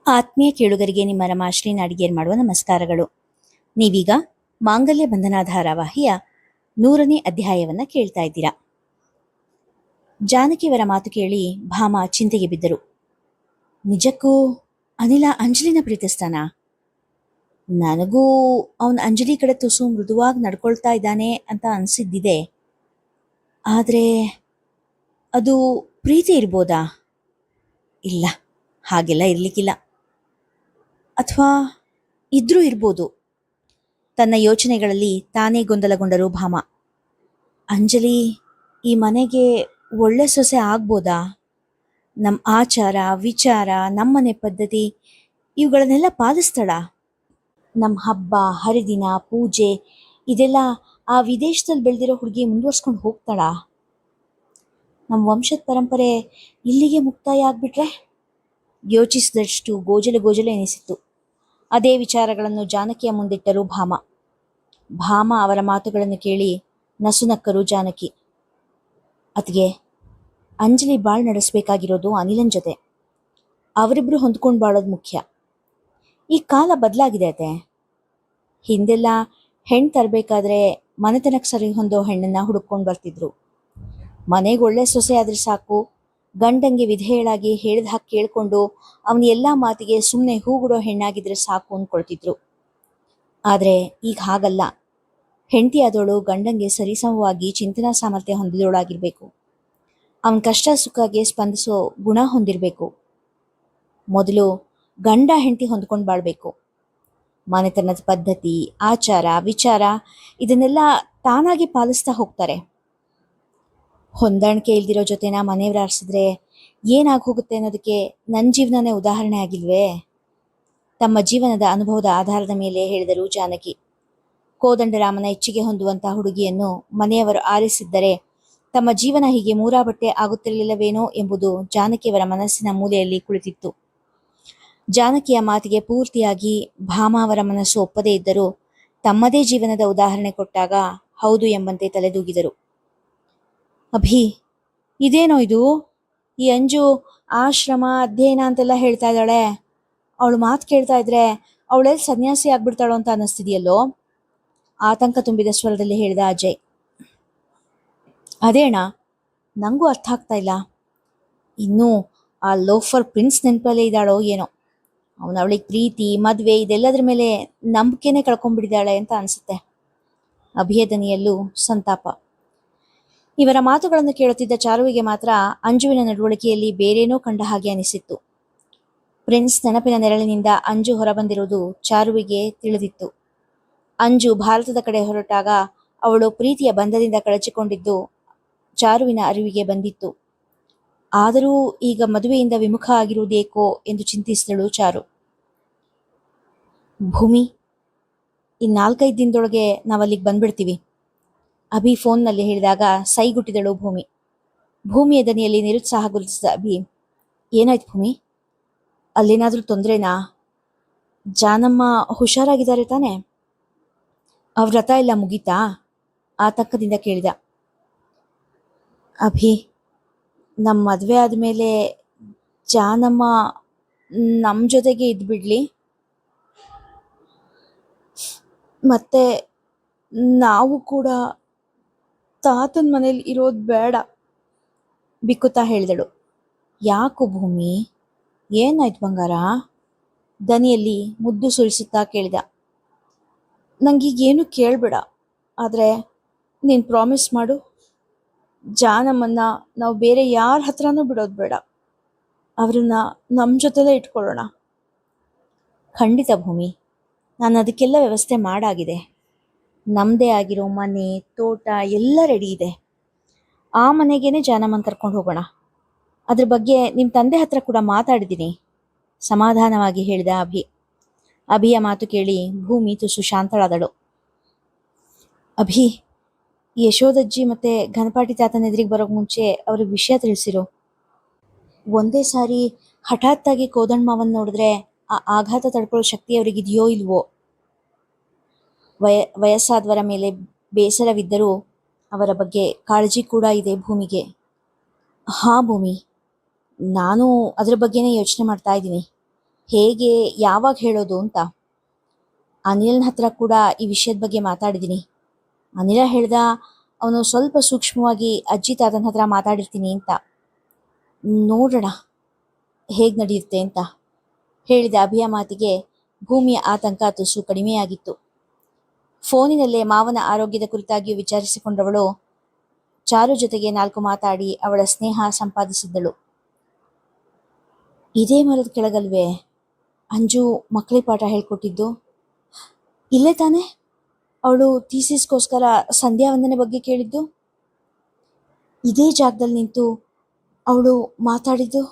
ಆತ್ಮೀಯ ಕೇಳುಗರಿಗೆ ನಿಮ್ಮ ರಮಾಶ್ರೀ ನಾಡಿಗೇರ್ ಮಾಡುವ ನಮಸ್ಕಾರಗಳು. ನೀವೀಗ ಮಾಂಗಲ್ಯ ಬಂಧನ ಧಾರಾವಾಹಿಯ 100ನೇ ಅಧ್ಯಾಯವನ್ನ ಕೇಳ್ತಾ ಇದ್ದೀರಾ. ಜಾನಕಿಯವರ ಮಾತು ಕೇಳಿ ಭಾಮ ಚಿಂತೆಗೆ ಬಿದ್ದರು. ನಿಜಕ್ಕೂ ಅನಿಲ ಅಂಜಲಿನ ಪ್ರೀತಿಸ್ತಾನ? ನನಗೂ ಅವನ ಅಂಜಲಿ ಕಡೆ ತುಸು ಮೃದುವಾಗಿ ನಡ್ಕೊಳ್ತಾ ಇದ್ದಾನೆ ಅಂತ ಅನ್ಸಿದ್ದಿದೆ. ಆದ್ರೆ ಅದು ಪ್ರೀತಿ ಇರ್ಬೋದಾ? ಇಲ್ಲ, ಹಾಗೆಲ್ಲ ಇರ್ಲಿಕ್ಕಿಲ್ಲ. ಅಥವಾ ಇದ್ರೂ ಇರ್ಬೋದು. ತನ್ನ ಯೋಚನೆಗಳಲ್ಲಿ ತಾನೇ ಗೊಂದಲಗೊಂಡರು ಭಾಮ. ಅಂಜಲಿ ಈ ಮನೆಗೆ ಒಳ್ಳೆ ಸೊಸೆ ಆಗ್ಬೋದಾ? ನಮ್ಮ ಆಚಾರ ವಿಚಾರ, ನಮ್ಮನೆ ಪದ್ಧತಿ ಇವುಗಳನ್ನೆಲ್ಲ ಪಾಲಿಸ್ತಾಳ? ನಮ್ಮ ಹಬ್ಬ ಹರಿದಿನ ಪೂಜೆ ಇದೆಲ್ಲ ಆ ವಿದೇಶದಲ್ಲಿ ಬೆಳೆದಿರೋ ಹುಡುಗಿ ಮುಂದುವರ್ಸ್ಕೊಂಡು ಹೋಗ್ತಾಳ? ನಮ್ಮ ವಂಶದ ಪರಂಪರೆ ಇಲ್ಲಿಗೆ ಮುಕ್ತಾಯ ಆಗ್ಬಿಟ್ರೆ? ಯೋಚಿಸಿದಷ್ಟು ಗೋಜಲು ಎನಿಸಿತ್ತು. ಅದೇ ವಿಚಾರಗಳನ್ನು ಜಾನಕಿಯ ಮುಂದಿಟ್ಟರು ಭಾಮ. ಭಾಮ ಅವರ ಮಾತುಗಳನ್ನು ಕೇಳಿ ನಸುನಕ್ಕರು ಜಾನಕಿ. ಅತಿಗೆ, ಅಂಜಲಿ ಬಾಳ್ ನಡೆಸಬೇಕಾಗಿರೋದು ಅನಿಲನ್ ಜೊತೆ. ಅವರಿಬ್ರು ಹೊಂದ್ಕೊಂಡು ಬಾಳೋದು ಮುಖ್ಯ. ಈ ಕಾಲ ಬದಲಾಗಿದೆ ಅತೆ. ಹಿಂದೆಲ್ಲ ಹೆಣ್ಣು ತರಬೇಕಾದ್ರೆ ಮನೆತನಕ್ಕೆ ಸರಿ ಹೊಂದೋ ಹೆಣ್ಣನ್ನ ಹುಡುಕೊಂಡು ಬರ್ತಿದ್ರು. ಮನೆಗೆ ಒಳ್ಳೆ ಸೊಸೆ ಆದ್ರೆ ಸಾಕು, ಗಂಡಂಗೆ ವಿಧೇಯಳಾಗಿ ಹೇಳಿದ ಹಾಗೆ ಕೇಳ್ಕೊಂಡು ಅವನ ಎಲ್ಲ ಮಾತಿಗೆ ಸುಮ್ಮನೆ ಹೂಗುಡೋ ಹೆಣ್ಣಾಗಿದ್ರೆ ಸಾಕು ಅಂದ್ಕೊಳ್ತಿದ್ರು. ಆದರೆ ಈಗ ಹಾಗಲ್ಲ. ಹೆಂಡತಿ ಆದವಳು ಗಂಡಂಗೆ ಸರಿಸಮವಾಗಿ ಚಿಂತನಾ ಸಾಮರ್ಥ್ಯ ಹೊಂದಿದವಳಾಗಿರ್ಬೇಕು. ಅವನ ಕಷ್ಟ ಸುಖಗೆ ಸ್ಪಂದಿಸೋ ಗುಣ ಹೊಂದಿರಬೇಕು. ಮೊದಲು ಗಂಡ ಹೆಂಡತಿ ಹೊಂದ್ಕೊಂಡು ಬಾಳ್ಬೇಕು. ಮನೆತನದ ಪದ್ಧತಿ ಆಚಾರ ವಿಚಾರ ಇದನ್ನೆಲ್ಲ ತಾನಾಗಿ ಪಾಲಿಸ್ತಾ ಹೋಗ್ತಾರೆ. ಹೊಂದಾಣಿಕೆ ಇಲ್ದಿರೋ ಜೊತೆನ ಮನೆಯವ್ರು ಆರಿಸಿದ್ರೆ ಏನಾಗಿ ಹೋಗುತ್ತೆ ಅನ್ನೋದಕ್ಕೆ ನನ್ನ ಜೀವನನೇ ಉದಾಹರಣೆ ಆಗಿಲ್ವೇ? ತಮ್ಮ ಜೀವನದ ಅನುಭವದ ಆಧಾರದ ಮೇಲೆ ಹೇಳಿದರು ಜಾನಕಿ. ಕೋದಂಡರಾಮನ ಇಚ್ಛೆಗೆ ಹೊಂದುವಂಥ ಹುಡುಗಿಯನ್ನು ಮನೆಯವರು ಆರಿಸಿದ್ದರೆ ತಮ್ಮ ಜೀವನ ಹೀಗೆ ಮೂರಾಬಟ್ಟೆ ಆಗುತ್ತಿರಲಿಲ್ಲವೇನೋ ಎಂಬುದು ಜಾನಕಿಯವರ ಮನಸ್ಸಿನ ಮೂಲೆಯಲ್ಲಿ ಕುಳಿತಿತ್ತು. ಜಾನಕಿಯ ಮಾತಿಗೆ ಪೂರ್ತಿಯಾಗಿ ಭಾಮ ಅವರ ಮನಸ್ಸು ಒಪ್ಪದೇ ಇದ್ದರೂ ತಮ್ಮದೇ ಜೀವನದ ಉದಾಹರಣೆ ಕೊಟ್ಟಾಗ ಹೌದು ಎಂಬಂತೆ ತಲೆದೂಗಿದರು. ಅಭಿ, ಇದೇನೋ ಇದು? ಈ ಅಂಜು ಆಶ್ರಮ ಅಧ್ಯಯನ ಅಂತೆಲ್ಲ ಹೇಳ್ತಾ ಇದ್ದಾಳೆ. ಅವಳು ಮಾತು ಕೇಳ್ತಾ ಇದ್ರೆ ಅವಳೆಲ್ಲಿ ಸನ್ಯಾಸಿ ಆಗ್ಬಿಡ್ತಾಳೋ ಅಂತ ಅನ್ನಿಸ್ತಿದೆಯಲ್ಲೋ? ಆತಂಕ ತುಂಬಿದ ಸ್ವರದಲ್ಲಿ ಹೇಳಿದ ಅಜಯ್. ಅದೇಣ, ನನಗೂ ಅರ್ಥ ಆಗ್ತಾ ಇಲ್ಲ. ಇನ್ನೂ ಆ ಲೋಫರ್ ಪ್ರಿನ್ಸ್ ನೆನಪಲ್ಲೇ ಇದ್ದಾಳೋ ಏನೋ. ಅವಳಿಗೆ ಪ್ರೀತಿ ಮದುವೆ ಇದೆಲ್ಲದ್ರ ಮೇಲೆ ನಂಬಿಕೆನೇ ಕಳ್ಕೊಂಡ್ಬಿಟ್ಟಿದ್ದಾಳೆ ಅಂತ ಅನಿಸುತ್ತೆ. ಅಭಿಯ ದನಿಯಲ್ಲೂ ಸಂತಾಪ. ಇವರ ಮಾತುಗಳನ್ನು ಕೇಳುತ್ತಿದ್ದ ಚಾರುವಿಗೆ ಮಾತ್ರ ಅಂಜುವಿನ ನಡವಳಿಕೆಯಲ್ಲಿ ಬೇರೇನೋ ಕಂಡ ಹಾಗೆ ಅನಿಸಿತ್ತು. ಪ್ರಿನ್ಸ್ ನೆನಪಿನ ನೆರಳಿನಿಂದ ಅಂಜು ಹೊರಬಂದಿರುವುದು ಚಾರುವಿಗೆ ತಿಳಿದಿತ್ತು. ಅಂಜು ಭಾರತದ ಕಡೆ ಹೊರಟಾಗ ಅವಳು ಪ್ರೀತಿಯ ಬಂಧದಿಂದ ಕಳಚಿಕೊಂಡಿದ್ದು ಚಾರುವಿನ ಅರಿವಿಗೆ ಬಂದಿತ್ತು. ಆದರೂ ಈಗ ಮದುವೆಯಿಂದ ವಿಮುಖ ಆಗಿರುವುದೇಕೋ ಎಂದು ಚಿಂತಿಸಿದಳು ಚಾರು. ಭೂಮಿ, ಇನ್ನು 4-5 ದಿನದೊಳಗೆ ನಾವಲ್ಲಿಗೆ ಬಂದ್ಬಿಡ್ತೀವಿ, ಅಭಿ ಫೋನ್ನಲ್ಲಿ ಹೇಳಿದಾಗ ಸೈಗುಟ್ಟಿದಳು ಭೂಮಿ. ಭೂಮಿಯ ದನಿಯಲ್ಲಿ ನಿರುತ್ಸಾಹ ಗುರುತಿಸಿದ ಅಭಿ, ಏನಾಯ್ತು ಭೂಮಿ? ಅಲ್ಲೇನಾದ್ರೂ ತೊಂದರೆನಾ? ಜಾನಮ್ಮ ಹುಷಾರಾಗಿದ್ದಾರೆ ತಾನೆ? ಅವ್ರ ವ್ರತ ಎಲ್ಲ ಮುಗೀತಾ? ಆತಂಕದಿಂದ ಕೇಳಿದ. ಅಭಿ, ನಮ್ಮ ಮದುವೆ ಆದಮೇಲೆ ಜಾನಮ್ಮ ನಮ್ಮ ಜೊತೆಗೆ ಇದ್ಬಿಡ್ಲಿ, ಮತ್ತೆ ನಾವು ಕೂಡ ತಾತನ ಮನೇಲಿ ಇರೋದು ಬೇಡ, ಬಿಕ್ಕುತ್ತಾ ಹೇಳಿದಳು. ಯಾಕೋ ಭೂಮಿ, ಏನಾಯ್ತು ಬಂಗಾರ? ದನಿಯಲ್ಲಿ ಮುದ್ದು ಸುರಿಸುತ್ತಾ ಕೇಳಿದ. ನಂಗೀಗೇನು ಕೇಳಬೇಡ, ಆದರೆ ನೀನು ಪ್ರಾಮಿಸ್ ಮಾಡು, ಜಾನಮ್ಮನ್ನ ನಾವು ಬೇರೆ ಯಾರ ಹತ್ರನೂ ಬಿಡೋದು ಬೇಡ, ಅವ್ರನ್ನ ನಮ್ಮ ಜೊತೆಲೇ ಇಟ್ಕೊಳ್ಳೋಣ. ಖಂಡಿತ ಭೂಮಿ, ನಾನು ಅದಕ್ಕೆಲ್ಲ ವ್ಯವಸ್ಥೆ ಮಾಡಾಗಿದೆ. ನಮ್ಮದೇ ಆಗಿರೋ ಮನೆ ತೋಟ ಎಲ್ಲ ರೆಡಿ ಇದೆ. ಆ ಮನೆಗೇನೆ ಜಾನಮ್ಮನ ಕರ್ಕೊಂಡು ಹೋಗೋಣ. ಅದ್ರ ಬಗ್ಗೆ ನಿಮ್ಮ ತಂದೆ ಹತ್ರ ಕೂಡ ಮಾತಾಡಿದ್ದೀನಿ, ಸಮಾಧಾನವಾಗಿ ಹೇಳಿದ ಅಭಿ. ಅಭಿಯ ಮಾತು ಕೇಳಿ ಭೂಮಿ ತುಸು ಶಾಂತಳಾದಳು. ಅಭಿ, ಯಶೋದಜ್ಜಿ ಮತ್ತೆ ಘನಪಾಟಿ ತಾತನ ಎದುರಿಗೆ ಬರೋಕೆ ಮುಂಚೆ ಅವ್ರಿಗೆ ವಿಷಯ ತಿಳಿಸಿರು. ಒಂದೇ ಸಾರಿ ಹಠಾತ್ತಾಗಿ ಕೋದಂಡ ಮಾವನ್ ನೋಡಿದ್ರೆ ಆ ಆಘಾತ ತಡ್ಕೊಳ್ಳೋ ಶಕ್ತಿ ಅವರಿಗಿದೆಯೋ ಇಲ್ವೋ? ವಯಸ್ಸಾದವರ ಮೇಲೆ ಬೇಸರವಿದ್ದರೂ ಅವರ ಬಗ್ಗೆ ಕಾಳಜಿ ಕೂಡ ಇದೆ ಭೂಮಿಗೆ. ಹಾ ಭೂಮಿ, ನಾನು ಅದರ ಬಗ್ಗೆನೇ ಯೋಚನೆ ಮಾಡ್ತಾ ಇದ್ದೀನಿ. ಹೇಗೆ ಯಾವಾಗ ಹೇಳೋದು ಅಂತ. ಅನಿಲ್ನ ಹತ್ರ ಕೂಡ ಈ ವಿಷಯದ ಬಗ್ಗೆ ಮಾತಾಡಿದ್ದೀನಿ. ಅನಿಲ ಹೇಳ್ದ ಅವನು ಸ್ವಲ್ಪ ಸೂಕ್ಷ್ಮವಾಗಿ ಅಜ್ಜಿ ತಾತನ ಹತ್ರ ಮಾತಾಡಿರ್ತೀನಿ ಅಂತ. ನೋಡೋಣ ಹೇಗೆ ನಡೆಯುತ್ತೆ ಅಂತ ಹೇಳಿದ ಅಭಿಯ ಮಾತಿಗೆ ಭೂಮಿಯ ಆತಂಕ ತುಸು ಕಡಿಮೆಯಾಗಿತ್ತು. ಫೋನಿನಲ್ಲೇ ಮಾವನ ಆರೋಗ್ಯದ ಕುರಿತಾಗಿಯೂ ವಿಚಾರಿಸಿಕೊಂಡವಳು ಚಾರು ಜೊತೆಗೆ 4 ಮಾತಾಡಿ ಅವಳ ಸ್ನೇಹ ಸಂಪಾದಿಸಿದ್ದಳು. ಇದೇ ಮರದ ಕೆಳಗಲ್ವೇ ಅಂಜು ಮಕ್ಕಳಿಗೆ ಪಾಠ ಹೇಳ್ಕೊಟ್ಟಿದ್ದು? ಇಲ್ಲೇ ತಾನೇ ಅವಳು ಥೀಸಿಸ್ಗೋಸ್ಕರ ಸಂಧ್ಯಾ ವಂದನೆ ಬಗ್ಗೆ ಕೇಳಿದ್ದು? ಇದೇ ಜಾಗದಲ್ಲಿ ನಿಂತು ಅವಳು ಮಾತಾಡಿದ್ದು?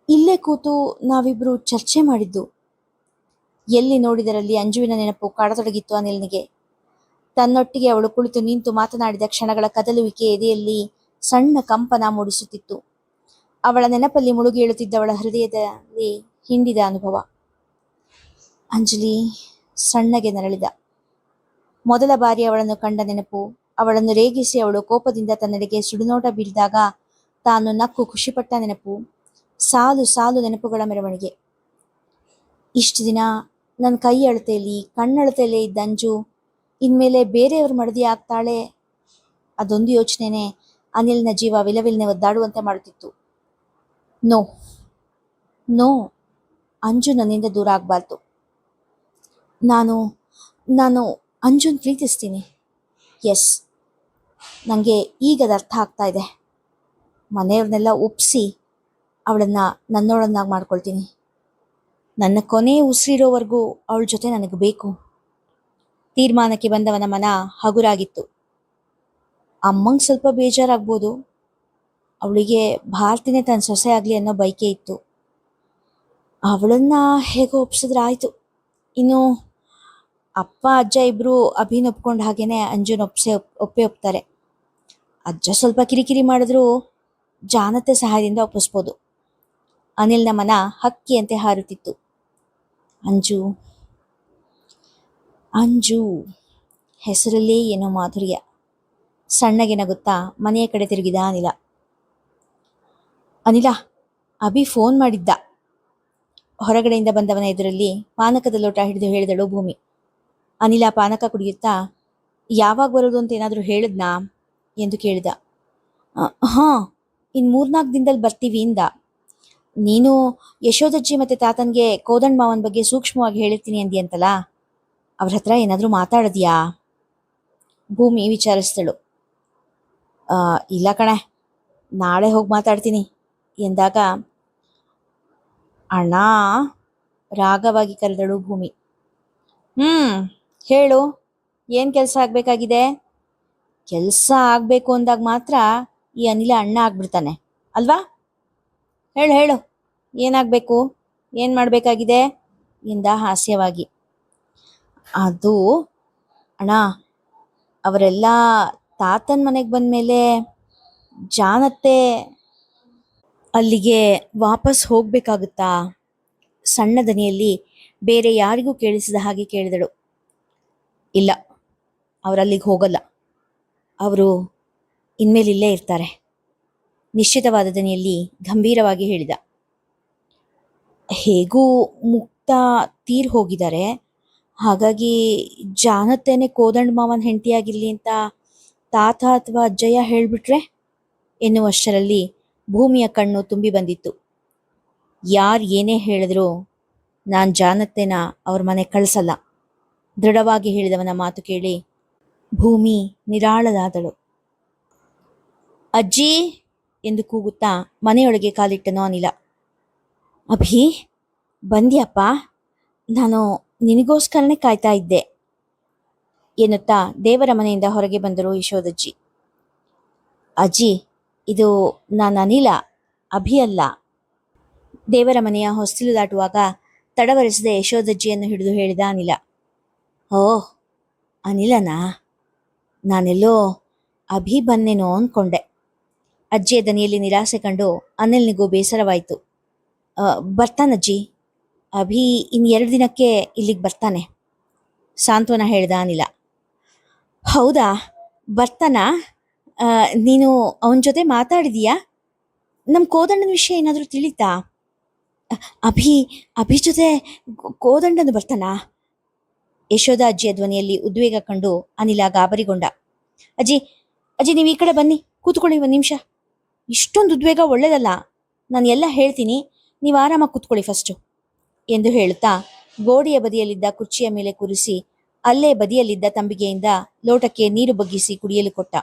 ಇಲ್ಲೇ ಕೂತು ನಾವಿಬ್ರು ಚರ್ಚೆ ಮಾಡಿದ್ದು? ಎಲ್ಲಿ ನೋಡಿದರಲ್ಲಿ ಅಂಜುವಿನ ನೆನಪು ಕಾಡತೊಡಗಿತ್ತು ಅನಿಲ್ನಿಗೆ. ತನ್ನೊಟ್ಟಿಗೆ ಅವಳು ಕುಳಿತು ನಿಂತು ಮಾತನಾಡಿದ ಕ್ಷಣಗಳ ಕದಲುವಿಕೆ ಎದೆಯಲ್ಲಿ ಸಣ್ಣ ಕಂಪನ ಮೂಡಿಸುತ್ತಿತ್ತು. ಅವಳ ನೆನಪಲ್ಲಿ ಮುಳುಗಿ ಏಳುತ್ತಿದ್ದವಳ ಹೃದಯದಲ್ಲಿ ಹಿಂಡಿದ ಅನುಭವ. ಅಂಜಲಿ ಸಣ್ಣಗೆ ನರಳಿದ. ಮೊದಲ ಬಾರಿ ಅವಳನ್ನು ಕಂಡ ನೆನಪು, ಅವಳನ್ನು ರೇಗಿಸಿ ಅವಳು ಕೋಪದಿಂದ ತನ್ನೆಡೆಗೆ ಸುಡುನೋಟ ಬೀರಿದಾಗ ತಾನು ನಕ್ಕು ಖುಷಿಪಟ್ಟ ನೆನಪು, ಸಾಲು ಸಾಲು ನೆನಪುಗಳ ಮೆರವಣಿಗೆ. ಇಷ್ಟು ದಿನ ನನ್ನ ಕೈ ಅಳತೆಯಲ್ಲಿ ಕಣ್ಣಳತೆಯಲ್ಲೇ ಇದ್ದ ಅಂಜು ಇನ್ಮೇಲೆ ಬೇರೆಯವ್ರ ಮಡದಿ ಆಗ್ತಾಳೆ, ಅದೊಂದು ಯೋಚನೆನೇ ಅನಿಲ್ನ ಜೀವ ವಿಲವಿಲ್ನೆ ಒದ್ದಾಡುವಂತೆ ಮಾಡುತ್ತಿತ್ತು. ನೋ ನೋ, ಅಂಜು ನನ್ನಿಂದ ದೂರ ಆಗಬಾರ್ದು. ನಾನು ನಾನು ಅಂಜುನ್ ಪ್ರೀತಿಸ್ತೀನಿ. ಎಸ್, ನನಗೆ ಈಗ ಅದು ಅರ್ಥ ಆಗ್ತಾ ಇದೆ. ಮನೆಯವ್ರನ್ನೆಲ್ಲ ಒಪ್ಪಿಸಿ ಅವಳನ್ನು ನನ್ನೊಳನ್ನಾಗಿ ಮಾಡ್ಕೊಳ್ತೀನಿ. ನನ್ನ ಕೊನೆ ಉಸಿರಿರೋವರೆಗೂ ಅವಳ ಜೊತೆ ನನಗೆ ಬೇಕು. ತೀರ್ಮಾನಕ್ಕೆ ಬಂದವನ ಮನ ಹಗುರಾಗಿತ್ತು. ಅಮ್ಮಂಗೆ ಸ್ವಲ್ಪ ಬೇಜಾರಾಗ್ಬೋದು. ಅವಳಿಗೆ ಭಾರತಿನೇ ತನ್ನ ಸೊಸೆ ಆಗಲಿ ಅನ್ನೋ ಬಯಕೆ ಇತ್ತು. ಅವಳನ್ನ ಹೇಗೋ ಒಪ್ಸಿದ್ರೆ ಆಯಿತು. ಇನ್ನು ಅಪ್ಪ ಅಜ್ಜ ಇಬ್ಬರು ಅಭಿನ ಒಪ್ಕೊಂಡ ಹಾಗೇನೆ ಅಂಜುನ ಒಪ್ತಾರೆ. ಅಜ್ಜ ಸ್ವಲ್ಪ ಕಿರಿಕಿರಿ ಮಾಡಿದ್ರು ಜಾನತೆ ಸಹಾಯದಿಂದ ಒಪ್ಪಿಸ್ಬೋದು. ಅನಿಲ್ನ ಮನ ಹಕ್ಕಿಯಂತೆ ಹಾರುತ್ತಿತ್ತು. ಅಂಜು ಅಂಜು ಹೆಸರಲ್ಲೇ ಏನೋ ಮಾಧುರ್ಯ. ಸಣ್ಣಗೆ ನಗುತ್ತಾ ಮನೆಯ ಕಡೆ ತಿರುಗಿದ ಅನಿಲ. ಅನಿಲ, ಅಭಿ ಫೋನ್ ಮಾಡಿದ್ದ. ಹೊರಗಡೆಯಿಂದ ಬಂದವನ ಎದುರಲ್ಲಿ ಪಾನಕದ ಲೋಟ ಹಿಡಿದು ಹೇಳಿದಳು ಭೂಮಿ. ಅನಿಲ ಪಾನಕ ಕುಡಿಯುತ್ತಾ, ಯಾವಾಗ ಬರೋದು ಅಂತ ಏನಾದರೂ ಹೇಳಿದ್ನಾ ಎಂದು ಕೇಳಿದ. ಹಾಂ, ಇನ್ನು 3-4 ದಿನದಲ್ಲಿ ಬರ್ತೀವಿ ಇಂದ. ನೀನು ಯಶೋದಜ್ಜಿ ಮತ್ತು ತಾತನಿಗೆ ಕೋದಂಡ ಮಾವನ ಬಗ್ಗೆ ಸೂಕ್ಷ್ಮವಾಗಿ ಹೇಳಿರ್ತೀನಿ ಅಂದಿಯಂತಲ್ಲ, ಅವ್ರ ಹತ್ರ ಏನಾದರೂ ಮಾತಾಡಿದ್ಯಾ? ಭೂಮಿ ವಿಚಾರಿಸಿದಳು. ಇಲ್ಲ ಕಣೆ, ನಾಳೆ ಹೋಗಿ ಮಾತಾಡ್ತೀನಿ ಎಂದಾಗ ಅಣ್ಣ ರಾಗವಾಗಿ ಕರೆದಳು ಭೂಮಿ. ಹೇಳು, ಏನು ಕೆಲಸ ಆಗಬೇಕಾಗಿದೆ? ಕೆಲಸ ಆಗಬೇಕು ಅಂದಾಗ ಮಾತ್ರ ಈ ಅನಿಲ ಅಣ್ಣ ಆಗ್ಬಿಡ್ತಾನೆ ಅಲ್ವಾ? ಹೇಳು ಹೇಳು, ಏನಾಗಬೇಕು, ಏನು ಮಾಡಬೇಕಾಗಿದೆ ಎಂದ ಹಾಸ್ಯವಾಗಿ. ಅದು ಅಣ್ಣ, ಅವರೆಲ್ಲ ತಾತನ ಮನೆಗೆ ಬಂದಮೇಲೆ ಜಾನತ್ತೆ ಅಲ್ಲಿಗೆ ವಾಪಸ್ ಹೋಗಬೇಕಾಗುತ್ತಾ? ಸಣ್ಣ ದನಿಯಲ್ಲಿ ಬೇರೆ ಯಾರಿಗೂ ಕೇಳಿಸಿದ ಹಾಗೆ ಕೇಳಿದಳು. ಇಲ್ಲ, ಅವರಲ್ಲಿಗೆ ಹೋಗಲ್ಲ. ಅವರು ಇನ್ಮೇಲೆ ಇಲ್ಲೇ ಇರ್ತಾರೆ, ನಿಶ್ಚಿತವಾದ ದನಿಯಲ್ಲಿ ಗಂಭೀರವಾಗಿ ಹೇಳಿದ. ಹೇಗೂ ಮುಕ್ತ ತೀರ್ ಹೋಗಿದ್ದಾರೆ, ಹಾಗಾಗಿ ಜಾನತ್ತೇನೆ ಕೋದಂಡ ಮಾವನ ಹೆಂಡತಿಯಾಗಿರಲಿ ಅಂತ ತಾತ ಅಥವಾ ಅಜ್ಜಯ್ಯ ಹೇಳಿಬಿಟ್ರೆ ಎನ್ನುವಷ್ಟರಲ್ಲಿ ಭೂಮಿಯ ಕಣ್ಣು ತುಂಬಿ ಬಂದಿತ್ತು. ಯಾರು ಏನೇ ಹೇಳಿದ್ರು ನಾನು ಜಾನತ್ತೆನ ಅವ್ರ ಮನೆ ಕಳಿಸಲ್ಲ, ದೃಢವಾಗಿ ಹೇಳಿದವನ ಮಾತು ಕೇಳಿ ಭೂಮಿ ನಿರಾಳಲಾದಳು. ಅಜ್ಜಿ ಎಂದು ಕೂಗುತ್ತಾ ಮನೆಯೊಳಗೆ ಕಾಲಿಟ್ಟನೋ ಅನಿಲ. ಅಭಿ, ಬಂದ್ಯಪ್ಪ, ನಾನು ನಿನಗೋಸ್ಕರನೇ ಕಾಯ್ತಾ ಇದ್ದೆ ಎನ್ನುತ್ತಾ ದೇವರ ಮನೆಯಿಂದ ಹೊರಗೆ ಬಂದರು ಯಶೋದಜ್ಜಿ. ಅಜ್ಜಿ, ಇದು ನಾನು ಅನಿಲ, ಅಭಿ ಅಲ್ಲ. ದೇವರ ಮನೆಯ ಹೊಸ್ತಿಲು ದಾಟುವಾಗ ತಡವರಿಸದೆ ಯಶೋದಜ್ಜಿಯನ್ನು ಹಿಡಿದು ಹೇಳಿದ ಅನಿಲ. ಓಹ್, ಅನಿಲನಾ? ನಾನೆಲ್ಲೋ ಅಭಿ ಬನ್ನೇನೋ ಅಂದ್ಕೊಂಡೆ. ಅಜ್ಜಿಯ ದನಿಯಲ್ಲಿ ನಿರಾಸೆ ಕಂಡು ಅನಿಲ್ನಿಗೂ ಬೇಸರವಾಯಿತು. ಬರ್ತಾನಜ್ಜಿ, ಅಭಿ ಇನ್ನು 2 ದಿನಕ್ಕೆ ಇಲ್ಲಿಗೆ ಬರ್ತಾನೆ, ಸಾಂತ್ವನ ಹೇಳಿದ ಅನಿಲ. ಹೌದಾ, ಬರ್ತಾನಾ? ನೀನು ಅವನ ಜೊತೆ ಮಾತಾಡಿದೀಯಾ? ನಮ್ಮ ಕೋದಂಡನ ವಿಷಯ ಏನಾದರೂ ತಿಳಿತಾ? ಅಭಿ ಅಭಿ ಜೊತೆ ಕೋದಂಡನು ಬರ್ತಾನಾ? ಯಶೋಧ ಅಜ್ಜಿಯ ಧ್ವನಿಯಲ್ಲಿ ಉದ್ವೇಗ ಕಂಡು ಅನಿಲ ಗಾಬರಿಗೊಂಡ. ಅಜ್ಜಿ ಅಜ್ಜಿ, ನೀವು ಈ ಕಡೆ ಬನ್ನಿ, ಕೂತ್ಕೊಳ್ಳಿ ಒಂದು ನಿಮಿಷ. ಇಷ್ಟೊಂದು ಉದ್ವೇಗ ಒಳ್ಳೇದಲ್ಲ, ನಾನು ಎಲ್ಲ ಹೇಳ್ತೀನಿ, ನೀವು ಆರಾಮಾಗಿ ಕೂತ್ಕೊಳ್ಳಿ ಫಸ್ಟು ಎಂದು ಹೇಳುತ್ತಾ ಗೋಡೆಯ ಬದಿಯಲ್ಲಿದ್ದ ಕುರ್ಚಿಯ ಮೇಲೆ ಕೂರಿಸಿ ಅಲ್ಲೇ ಬದಿಯಲ್ಲಿದ್ದ ತಂಬಿಗೆಯಿಂದ ಲೋಟಕ್ಕೆ ನೀರು ಬಗ್ಗಿಸಿ ಕುಡಿಯಲು ಕೊಟ್ಟ.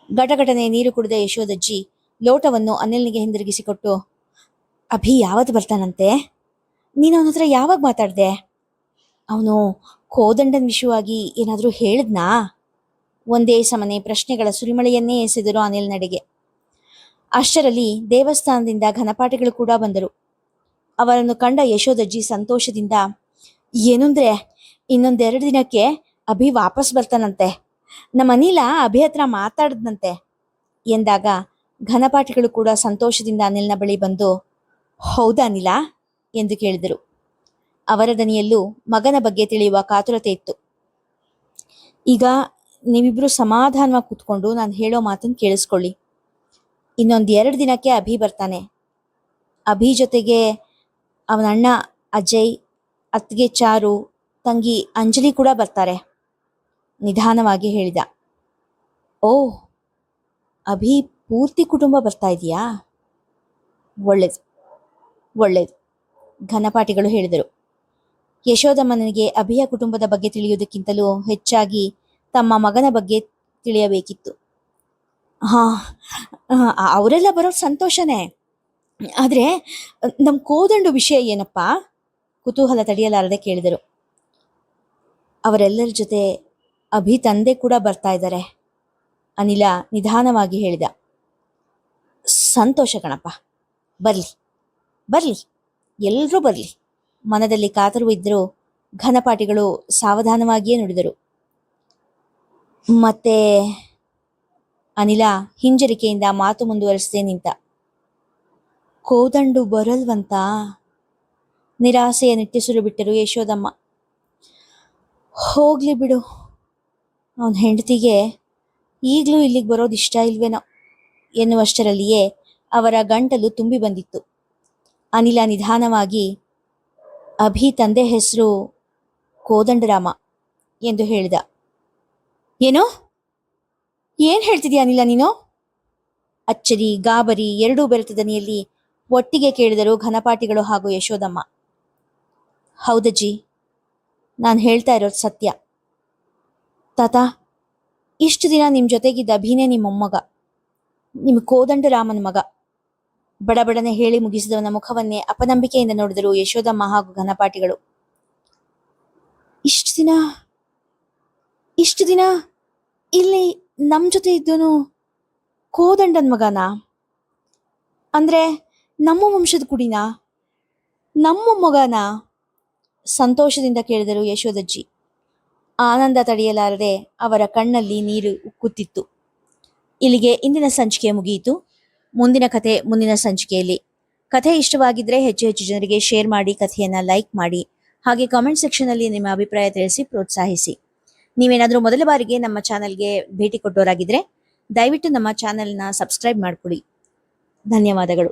ಘಟಘಟನೆ ನೀರು ಕುಡಿದ ಯಶೋದಜ್ಜಿ ಲೋಟವನ್ನು ಅನಿಲ್ನಿಗೆ ಹಿಂದಿರುಗಿಸಿಕೊಟ್ಟು, ಅಭಿ ಯಾವತ್ತು ಬರ್ತಾನಂತೆ? ನೀನು ಅವನ ಹತ್ರ ಯಾವಾಗ ಮಾತಾಡ್ದೆ? ಅವನು ಕೋದಂಡನ ವಿಷಯವಾಗಿ ಏನಾದರೂ ಹೇಳಿದ್ನಾ? ಒಂದೇ ಸಮನೆ ಪ್ರಶ್ನೆಗಳ ಸುರಿಮಳೆಯನ್ನೇ ಎಸೆದರು ಅನಿಲ್ ನಡೆಗೆ. ಅಷ್ಟರಲ್ಲಿ ದೇವಸ್ಥಾನದಿಂದ ಘನಪಾಠಿಗಳು ಕೂಡ ಬಂದರು. ಅವರನ್ನು ಕಂಡ ಯಶೋದಜ್ಜಿ ಸಂತೋಷದಿಂದ, ಏನಂದ್ರೆ ಇನ್ನೊಂದೆರಡು ದಿನಕ್ಕೆ ಅಭಿ ವಾಪಸ್ ಬರ್ತಾನಂತೆ, ನಮ್ಮ ಅನಿಲ ಅಭಿ ಹತ್ರ ಮಾತಾಡದ್ನಂತೆ ಎಂದಾಗ ಘನಪಾಠಿಗಳು ಕೂಡ ಸಂತೋಷದಿಂದ ಅನಿಲ್ನ ಬಳಿ ಬಂದು, ಹೌದಾ ಅನಿಲ ಎಂದು ಕೇಳಿದರು. ಅವರ ದನಿಯಲ್ಲೂ ಮಗನ ಬಗ್ಗೆ ತಿಳಿಯುವ ಕಾತುರತೆ ಇತ್ತು. ಈಗ ನೀವಿಬ್ರು ಸಮಾಧಾನವಾಗಿ ಕೂತ್ಕೊಂಡು ನಾನು ಹೇಳೋ ಮಾತನ್ನು ಕೇಳಿಸ್ಕೊಳ್ಳಿ. ಇನ್ನೊಂದು 2 ದಿನಕ್ಕೆ ಅಭಿ ಬರ್ತಾನೆ. ಅಭಿ ಜೊತೆಗೆ ಅವನ ಅಣ್ಣ ಅಜಯ್, ಅತ್ತಿಗೆ ಚಾರು, ತಂಗಿ ಅಂಜಲಿ ಕೂಡ ಬರ್ತಾರೆ, ನಿಧಾನವಾಗಿ ಹೇಳಿದ. ಓಹ್, ಅಭಿ ಪೂರ್ತಿ ಕುಟುಂಬ ಬರ್ತಾ ಇದೆಯಾ? ಒಳ್ಳೇದು ಒಳ್ಳೇದು, ಘನಪಾಠಿಗಳು ಹೇಳಿದರು. ಯಶೋದಮ್ಮನಿಗೆ ಅಭಿಯ ಕುಟುಂಬದ ಬಗ್ಗೆ ತಿಳಿಯುವುದಕ್ಕಿಂತಲೂ ಹೆಚ್ಚಾಗಿ ತಮ್ಮ ಮಗನ ಬಗ್ಗೆ ತಿಳಿಯಬೇಕಿತ್ತು. ಹಾ, ಅವರೆಲ್ಲ ಬರೋದು ಸಂತೋಷನೇ, ಆದರೆ ನಮ್ಮ ಕೋದಂಡು ವಿಷಯ ಏನಪ್ಪ? ಕುತೂಹಲ ತಡೆಯಲಾರದೆ ಕೇಳಿದರು. ಅವರೆಲ್ಲರ ಜೊತೆ ಅಭಿ ತಂದೆ ಕೂಡ ಬರ್ತಾ ಇದ್ದಾರೆ, ಅನಿಲ ನಿಧಾನವಾಗಿ ಹೇಳಿದ. ಸಂತೋಷ ಕಣಪ್ಪ, ಬರಲಿ ಬರಲಿ, ಎಲ್ಲರೂ ಬರಲಿ. ಮನದಲ್ಲಿ ಕಾತರವಿದ್ದರೂ ಘನಪಾಠಿಗಳು ಸಾವಧಾನವಾಗಿಯೇ ನುಡಿದರು. ಮತ್ತೆ ಅನಿಲ ಹಿಂಜರಿಕೆಯಿಂದ ಮಾತು ಮುಂದುವರಿಸದೆ ನಿಂತ. ಕೋದಂಡು ಬರಲ್ವಂತ? ನಿರಾಸೆಯ ನಿಟ್ಟುಸಿರು ಬಿಟ್ಟರು ಯಶೋದಮ್ಮ. ಹೋಗ್ಲಿ ಬಿಡು, ಅವನ ಹೆಂಡತಿಗೆ ಈಗಲೂ ಇಲ್ಲಿಗೆ ಬರೋದು ಇಷ್ಟ ಇಲ್ವೇನೋ ಎನ್ನುವಷ್ಟರಲ್ಲಿಯೇ ಅವರ ಗಂಟಲು ತುಂಬಿ ಬಂದಿತ್ತು. ಅನಿಲ ನಿಧಾನವಾಗಿ, ಅಭಿ ತಂದೆ ಹೆಸರು ಕೋದಂಡರಾಮ ಎಂದು ಹೇಳಿದ. ಏನೋ ಏನ್ ಹೇಳ್ತಿದ್ಯಾ ಅನಿಲ ನೀನು? ಅಚ್ಚರಿ ಗಾಬರಿ ಎರಡೂ ಬೆರೆತ ದನಿಯಲ್ಲಿ ಒಟ್ಟಿಗೆ ಕೇಳಿದರು ಘನಪಾಠಿಗಳು ಹಾಗೂ ಯಶೋದಮ್ಮ. ಹೌದಜ್ಜಿ, ನಾನು ಹೇಳ್ತಾ ಇರೋದು ಸತ್ಯ. ತಾತ, ಇಷ್ಟು ದಿನ ನಿಮ್ಮ ಜೊತೆಗಿದ್ದ ಅಭಿನೇ ನಿಮ್ಮ ಮೊಮ್ಮಗ, ನಿಮ್ಮ ಕೋದಂಡರಾಮನ ಮಗ. ಬಡಬಡನೆ ಹೇಳಿ ಮುಗಿಸಿದವನ ಮುಖವನ್ನೇ ಅಪನಂಬಿಕೆಯಿಂದ ನೋಡಿದರು ಯಶೋದಮ್ಮ ಹಾಗೂ ಘನಪಾಠಿಗಳು. ಇಷ್ಟು ದಿನ ಇಲ್ಲಿ ನಮ್ಮ ಜೊತೆ ಇದ್ದೋನು ಕೋದಂಡನ ಮಗನಾ? ಅಂದ್ರೆ ನಮ್ಮ ವಂಶದ ಕುಡಿನಾ? ನಮ್ಮ ಮಗನಾ? ಸಂತೋಷದಿಂದ ಕೇಳಿದರು ಯಶೋದಜ್ಜಿ. ಆನಂದ ತಡೆಯಲಾರದೆ ಅವರ ಕಣ್ಣಲ್ಲಿ ನೀರು ಉಕ್ಕುತ್ತಿತ್ತು. ಇಲ್ಲಿಗೆ ಇಂದಿನ ಸಂಚಿಕೆ ಮುಗಿಯಿತು. ಮುಂದಿನ ಕಥೆ ಮುಂದಿನ ಸಂಚಿಕೆಯಲ್ಲಿ. ಕಥೆ ಇಷ್ಟವಾಗಿದ್ದರೆ ಹೆಚ್ಚು ಹೆಚ್ಚು ಜನರಿಗೆ ಶೇರ್ ಮಾಡಿ, ಕಥೆಯನ್ನು ಲೈಕ್ ಮಾಡಿ, ಹಾಗೆ ಕಾಮೆಂಟ್ ಸೆಕ್ಷನಲ್ಲಿ ನಿಮ್ಮ ಅಭಿಪ್ರಾಯ ತಿಳಿಸಿ ಪ್ರೋತ್ಸಾಹಿಸಿ. ನೀವೇನಾದರೂ ಮೊದಲ ಬಾರಿಗೆ ನಮ್ಮ ಚಾನಲ್ಗೆ ಭೇಟಿ ಕೊಟ್ಟೋರಾಗಿದ್ದರೆ ದಯವಿಟ್ಟು ನಮ್ಮ ಚಾನಲ್ನ ಸಬ್ಸ್ಕ್ರೈಬ್ ಮಾಡ್ಕೊಳ್ಳಿ. ಧನ್ಯವಾದಗಳು.